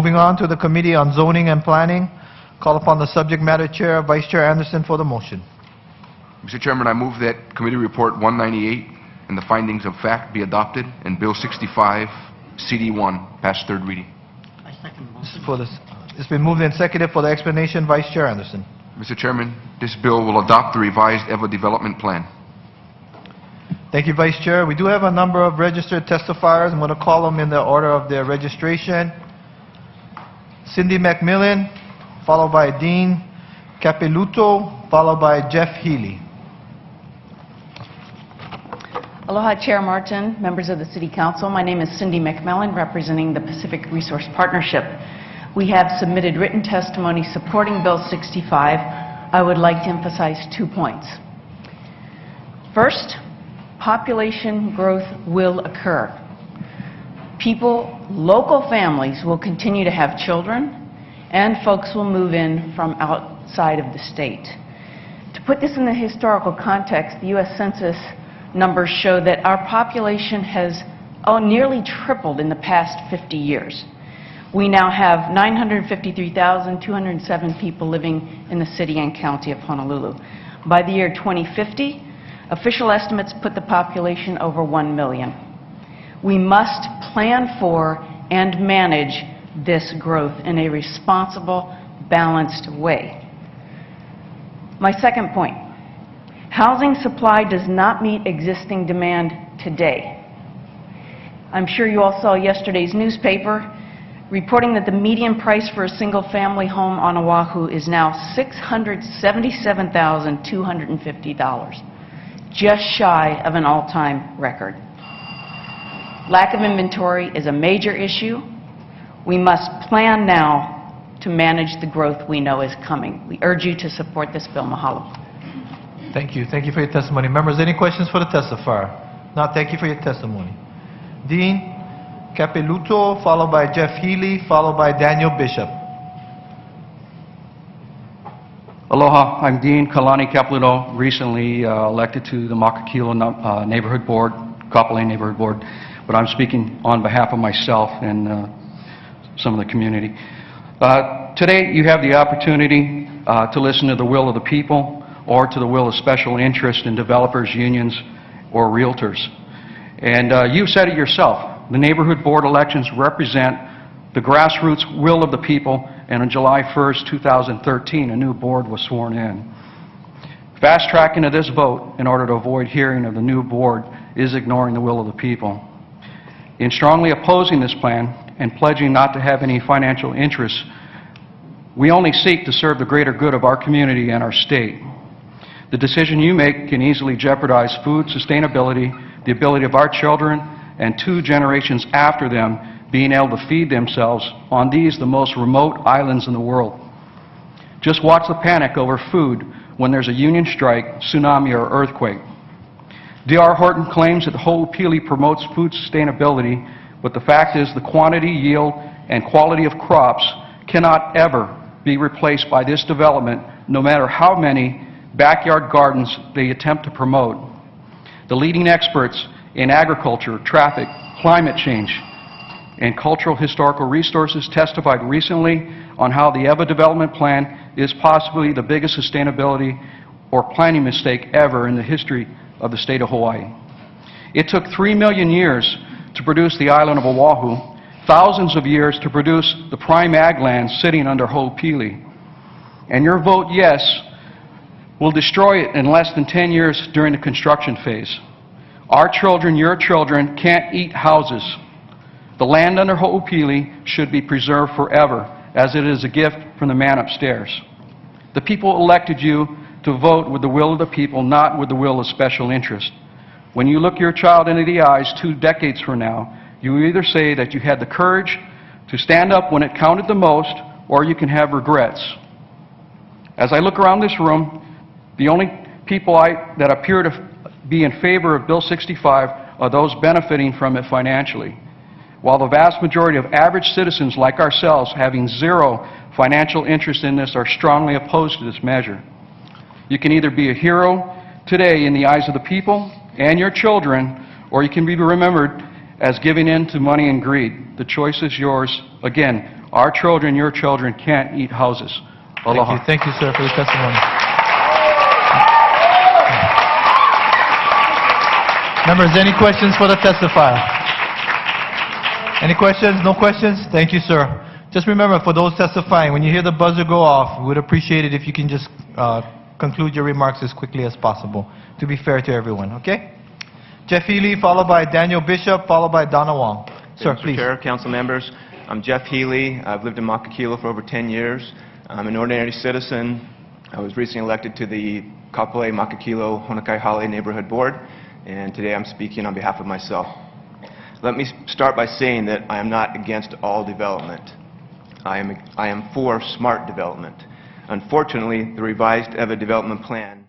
Moving on to the Committee on Zoning and Planning. Call upon the subject matter chair, Vice Chair Anderson, for the motion. Mr. Chairman, I move that Committee Report 198 and the findings of fact be adopted and Bill 65, CD1, pass third reading. I second the This is motion. for this. It's been moved and seconded for the explanation, Vice Chair Anderson. Mr. Chairman, this bill will adopt the revised EVA development plan. Thank you, Vice Chair. We do have a number of registered testifiers. I'm going to call them in the order of their registration. Cindy McMillan, followed by Dean Capilouto, followed by Jeff Healy. Aloha, Chair Martin, members of the City Council. My name is Cindy McMillan, representing the Pacific Resource Partnership. We have submitted written testimony supporting Bill 65. I would like to emphasize 2 points. First, population growth will occur. People, local families will continue to have children, and folks will move in from outside of the state. To put this in the historical context, the U.S. Census numbers show that our population has nearly tripled in the past 50 years. We now have 953,207 people living in the city and county of Honolulu. By the year 2050, official estimates put the population over 1 million. We must plan for and manage this growth in a responsible, balanced way. My second point, housing supply does not meet existing demand today. I'm sure you all saw yesterday's newspaper reporting that the median price for a single-family home on Oahu is now $677,250, just shy of an all-time record. Lack of inventory is a major issue. We must plan now to manage the growth we know is coming. We urge you to support this bill. Mahalo. Thank you. Thank you for your testimony. Members, any questions for the testifier? No, thank you for your testimony. Dean Capilouto, followed by Jeff Healy, followed by Daniel Bishop. Aloha, I'm Dean Kalani Capilouto, recently elected to the Makakilo Neighborhood Board, Kapolei Neighborhood Board, but I'm speaking on behalf of myself and some of the community. Today you have the opportunity to listen to the will of the people or to the will of special interest in developers, unions, or realtors. And you said it yourself, the neighborhood board elections represent the grassroots will of the people, and on July 1st, 2013, a new board was sworn in. Fast-tracking of this vote in order to avoid hearing of the new board is ignoring the will of the people. In strongly opposing this plan and pledging not to have any financial interests, we only seek to serve the greater good of our community and our state. The decision you make can easily jeopardize food sustainability, the ability of our children and 2 generations after them being able to feed themselves on these, the most remote islands in the world. Just watch the panic over food when there's a union strike, tsunami, or earthquake. D.R. Horton claims that Ho'opili promotes food sustainability, but the fact is the quantity, yield, and quality of crops cannot ever be replaced by this development, no matter how many backyard gardens they attempt to promote. The leading experts in agriculture, traffic, climate change, and cultural historical resources testified recently on how the EVA development plan is possibly the biggest sustainability or planning mistake ever in the history of the state of Hawaii. It took 3 million years to produce the island of Oahu, thousands of years to produce the prime ag land sitting under Ho'opili. And your vote yes will destroy it in less than 10 years during the construction phase. Our children, your children, can't eat houses. The land under Ho'opili should be preserved forever, as it is a gift from the man upstairs. The people elected you to vote with the will of the people, not with the will of special interest. When you look your child into the eyes 2 decades from now, you either say that you had the courage to stand up when it counted the most, or you can have regrets. As I look around this room, the only people that appear to be in favor of Bill 65 are those benefiting from it financially, while the vast majority of average citizens like ourselves, having 0 financial interest in this, are strongly opposed to this measure. You can either be a hero today in the eyes of the people and your children, or you can be remembered as giving in to money and greed. The choice is yours. Again, Our children, your children, can't eat houses. Aloha. Thank you, sir, for your testimony. Members, any questions for the testifier? Any questions? No questions? Thank you, sir. Just remember, for those testifying, when you hear the buzzer go off, we would appreciate it if you can just conclude your remarks as quickly as possible, to be fair to everyone, okay? Jeff Healy, followed by Daniel Bishop, followed by Donna Wong. Sir, Mr. please. Chair, council members, I'm Jeff Healy. I've lived in Makakilo for over 10 years. I'm an ordinary citizen. I was recently elected to the Kapolei Makakilo Honokai Hale Neighborhood Board, and today I'm speaking on behalf of myself. Let me start by saying that I am not against all development. I am for smart development. Unfortunately, the revised EVA development plan